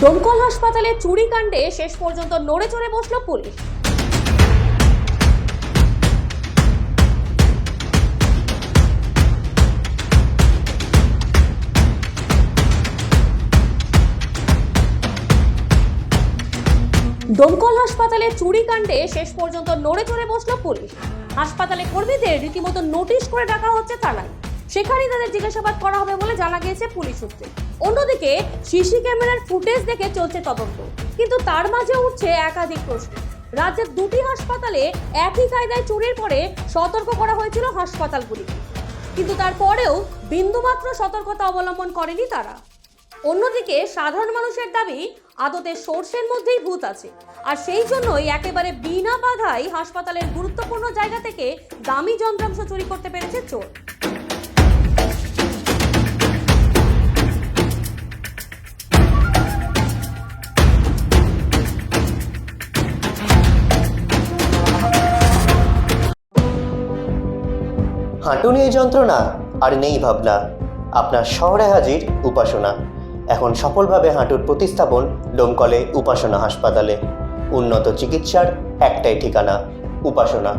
ডোমকল হাসপাতালে চুরিকাণ্ডে শেষ পর্যন্ত নড়ে চড়ে বসল পুলিশ। ডোমকল হাসপাতালে চুরিকাণ্ডে শেষ পর্যন্ত নড়ে চড়ে বসল পুলিশ। হাসপাতালে কর্মীদের রীতিমতো নোটিশ করে ডাকা হচ্ছে থানায়। সেখানেই তাদের জিজ্ঞাসাবাদ করা হবে বলে জানা গিয়েছে পুলিশ সূত্রে। অন্যদিকে সিসি ক্যামেরার ফুটেজ দেখে চলছে তদন্ত, কিন্তু তার মাঝে উঠছে একাধিক প্রশ্ন। রাজ্যের দুটি হাসপাতালে একই কায়দায় চুরির পরে সতর্ক করা হয়েছিল হাসপাতালগুলিকে, কিন্তু তারপরেও বিন্দুমাত্র সতর্কতা অবলম্বন করেনি তারা। অন্যদিকে সাধারণ মানুষের দাবি, আদতে সোর্সের মধ্যেই ভূত আছে, আর সেই জন্যই একেবারে বিনা বাধাই হাসপাতালের গুরুত্বপূর্ণ জায়গা থেকে দামি যন্ত্রাংশ চুরি করতে পেরেছে চোর। হাঁটু নিয়ে যন্ত্রণা আর নেই ভাবনা, আপনার শহরে হাজির উপাসনা। এখন সফলভাবে হাঁটুর প্রতিস্থাপন ডোমকলে উপাসনা হাসপাতালে। উন্নত চিকিৎসার একটাই ঠিকানা, উপাসনা।